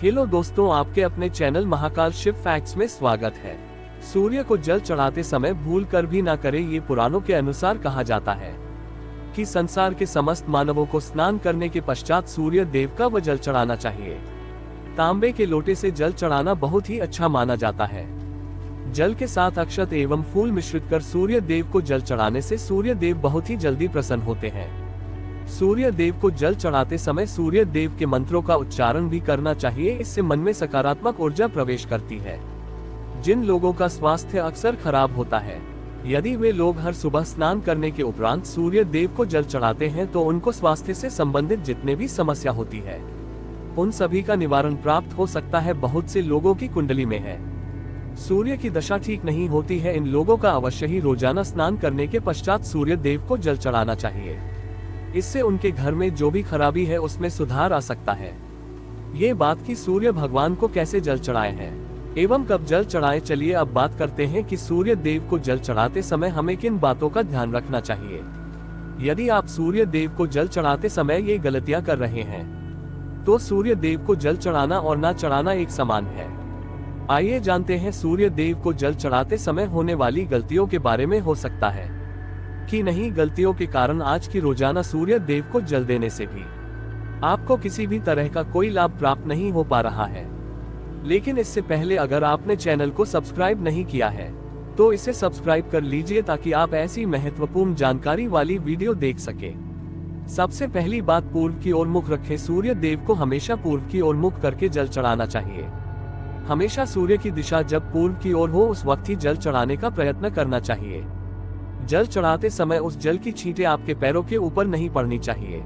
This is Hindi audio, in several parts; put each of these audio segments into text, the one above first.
हेलो दोस्तों, आपके अपने चैनल महाकाल शिव फैक्ट्स में स्वागत है। सूर्य को जल चढ़ाते समय भूल कर भी ना करें। ये पुराणों के अनुसार कहा जाता है कि संसार के समस्त मानवों को स्नान करने के पश्चात सूर्य देव का व जल चढ़ाना चाहिए। तांबे के लोटे से जल चढ़ाना बहुत ही अच्छा माना जाता है। जल के साथ अक्षत एवं फूल मिश्रित कर सूर्य देव को जल चढ़ाने से सूर्य देव बहुत ही जल्दी प्रसन्न होते हैं। सूर्य देव को जल चढ़ाते समय सूर्य देव के मंत्रों का उच्चारण भी करना चाहिए। इससे मन में सकारात्मक ऊर्जा प्रवेश करती है। जिन लोगों का स्वास्थ्य अक्सर खराब होता है, यदि वे लोग हर सुबह स्नान करने के उपरांत सूर्य देव को जल चढ़ाते हैं तो उनको स्वास्थ्य से संबंधित जितने भी समस्या होती है उन सभी का निवारण प्राप्त हो सकता है। बहुत से लोगों की कुंडली में है सूर्य की दशा ठीक नहीं होती है। इन लोगों का अवश्य ही रोजाना स्नान करने के पश्चात सूर्य देव को जल चढ़ाना चाहिए। इससे उनके घर में जो भी खराबी है उसमें सुधार आ सकता है। ये बात कि सूर्य भगवान को कैसे जल चढ़ाए हैं एवं कब जल चढ़ाए, चलिए अब बात करते हैं कि सूर्य देव को जल चढ़ाते समय हमें किन बातों का ध्यान रखना चाहिए। यदि आप सूर्य देव को जल चढ़ाते समय ये गलतियां कर रहे हैं तो सूर्य देव को जल चढ़ाना और ना चढ़ाना एक समान है। आइए जानते हैं सूर्य देव को जल चढ़ाते समय होने वाली गलतियों के बारे में। हो सकता है कि नहीं गलतियों के कारण आज की रोजाना सूर्य देव को जल देने से भी आपको किसी भी तरह का कोई लाभ प्राप्त नहीं हो पा रहा है। लेकिन इससे पहले अगर आपने चैनल को सब्सक्राइब नहीं किया है तो इसे सब्सक्राइब कर लीजिए ताकि आप ऐसी महत्वपूर्ण जानकारी वाली वीडियो देख सके। सबसे पहली बात, पूर्व की ओर मुख रखें। सूर्य देव को हमेशा पूर्व की ओर मुख करके जल चढ़ाना चाहिए। हमेशा सूर्य की दिशा जब पूर्व की ओर हो उस वक्त ही जल चढ़ाने का प्रयत्न करना चाहिए। जल चढ़ाते समय उस जल की छींटें आपके पैरों के ऊपर नहीं पड़नी चाहिए।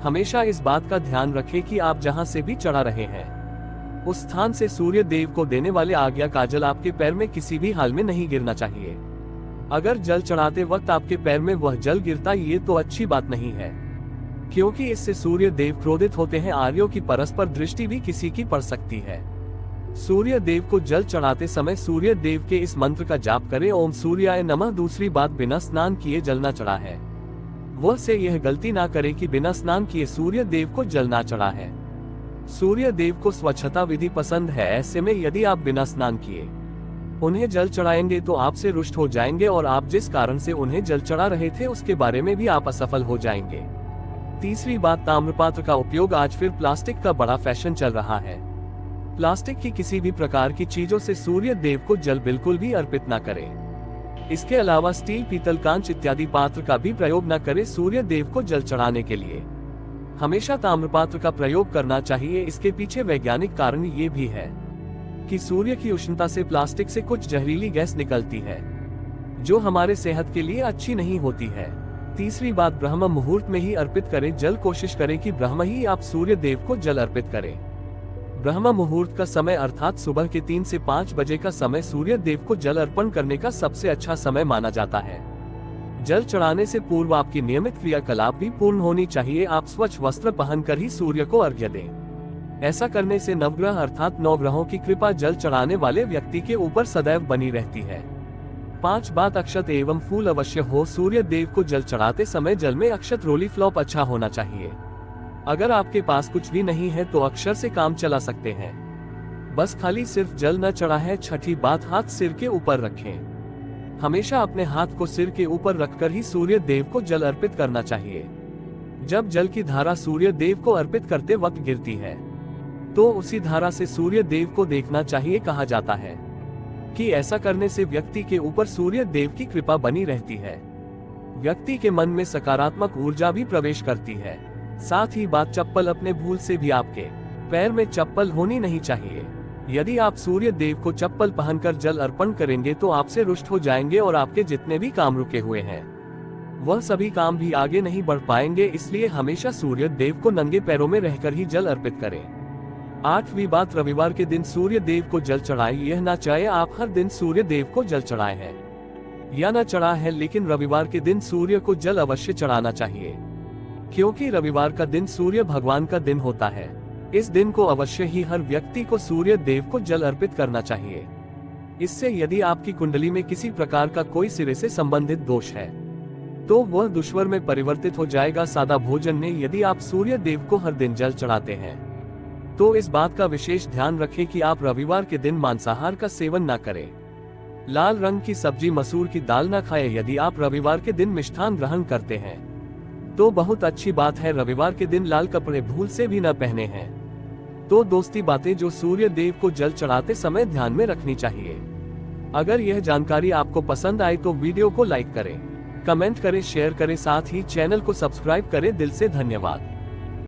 हमेशा इस बात का ध्यान रखें कि आप जहां से भी चढ़ा रहे हैं उस स्थान से सूर्य देव को देने वाले आज्ञा का जल आपके पैर में किसी भी हाल में नहीं गिरना चाहिए। अगर जल चढ़ाते वक्त आपके पैर में वह जल गिरता ये तो अच्छी बात नहीं है, क्योंकि इससे सूर्य देव क्रोधित होते हैं। आर्यों की परस्पर दृष्टि भी किसी की पड़ सकती है। सूर्य देव को जल चढ़ाते समय सूर्य देव के इस मंत्र का जाप करें, ओम सूर्याय नमः। दूसरी बात, बिना स्नान किए जल न चढ़ा है वह से यह गलती ना करें कि बिना स्नान किए सूर्य देव को जल ना चढ़ा है। सूर्य देव को स्वच्छता विधि पसंद है। ऐसे में यदि आप बिना स्नान किए उन्हें जल चढ़ाएंगे तो आपसे रुष्ट हो जाएंगे और आप जिस कारण से उन्हें जल चढ़ा रहे थे उसके बारे में भी आप असफल हो जाएंगे। तीसरी बात, ताम्रपात्र का उपयोग। आज फिर प्लास्टिक का बड़ा फैशन चल रहा है। प्लास्टिक की किसी भी प्रकार की चीजों से सूर्य देव को जल बिल्कुल भी अर्पित न करें। इसके अलावा स्टील, पीतल, कांच इत्यादि पात्र का भी प्रयोग न करें सूर्य देव को जल चढ़ाने के लिए। हमेशा ताम्रपात्र का प्रयोग करना चाहिए। इसके पीछे वैज्ञानिक कारण ये भी है कि सूर्य की उष्णता से प्लास्टिक से कुछ जहरीली गैस निकलती है जो हमारे सेहत के लिए अच्छी नहीं होती है। तीसरी बात, ब्रह्म मुहूर्त में ही अर्पित करें जल। कोशिश करें कि ब्रह्म ही आप सूर्य देव को जल अर्पित करें। ब्रह्म मुहूर्त का समय अर्थात सुबह के 3 से 5 बजे का समय सूर्य देव को जल अर्पण करने का सबसे अच्छा समय माना जाता है। जल चढ़ाने से पूर्व आपकी नियमित क्रियाकलाप भी पूर्ण होनी चाहिए। आप स्वच्छ वस्त्र पहनकर ही सूर्य को अर्घ्य दें। ऐसा करने से नवग्रह अर्थात 9 ग्रहों की कृपा जल चढ़ाने वाले व्यक्ति के ऊपर सदैव बनी रहती है। 5 बात, अक्षत एवं फूल अवश्य हो। सूर्य देव को जल चढ़ाते समय जल में अक्षत रोली फ्लॉप अच्छा होना चाहिए। अगर आपके पास कुछ भी नहीं है तो अक्षर से काम चला सकते हैं। बस खाली सिर्फ जल न चढ़ा है। छठी बात, हाथ सिर के ऊपर रखें। हमेशा अपने हाथ को सिर के ऊपर रखकर ही सूर्य देव को जल अर्पित करना चाहिए। जब जल की धारा सूर्य देव को अर्पित करते वक्त गिरती है तो उसी धारा से सूर्य देव को देखना चाहिए। कहा जाता है कि ऐसा करने से व्यक्ति के ऊपर सूर्य देव की कृपा बनी रहती है। व्यक्ति के मन में सकारात्मक ऊर्जा भी प्रवेश करती है। साथ ही बात, चप्पल अपने भूल से भी आपके पैर में चप्पल होनी नहीं चाहिए। यदि आप सूर्य देव को चप्पल पहनकर जल अर्पण करेंगे तो आपसे रुष्ट हो जाएंगे और आपके जितने भी काम रुके हुए हैं वह सभी काम भी आगे नहीं बढ़ पाएंगे। इसलिए हमेशा सूर्य देव को नंगे पैरों में रहकर ही जल अर्पित करें। 8वीं बात, रविवार के दिन सूर्य देव को जल चढ़ाएं। यह ना चाहे आप हर दिन सूर्य देव को जल चढ़ाए हैं या न चढ़ा है, लेकिन रविवार के दिन सूर्य को जल अवश्य चढ़ाना चाहिए, क्योंकि रविवार का दिन सूर्य भगवान का दिन होता है। इस दिन को अवश्य ही हर व्यक्ति को सूर्य देव को जल अर्पित करना चाहिए। इससे यदि आपकी कुंडली में किसी प्रकार का कोई सिरे से संबंधित दोष है तो वह दुश्वर में परिवर्तित हो जाएगा। सादा भोजन में यदि आप सूर्य देव को हर दिन जल चढ़ाते हैं तो इस बात का विशेष ध्यान रखें कि आप रविवार के दिन मांसाहार का सेवन न करें। लाल रंग की सब्जी मसूर की दाल न खाएं। यदि आप रविवार के दिन मिष्ठान ग्रहण करते हैं तो बहुत अच्छी बात है। रविवार के दिन लाल कपड़े भूल से भी न पहने हैं। तो दोस्ती बातें जो सूर्य देव को जल चढ़ाते समय ध्यान में रखनी चाहिए। अगर यह जानकारी आपको पसंद आए तो वीडियो को लाइक करें, कमेंट करें, शेयर करें, साथ ही चैनल को सब्सक्राइब करें। दिल से धन्यवाद।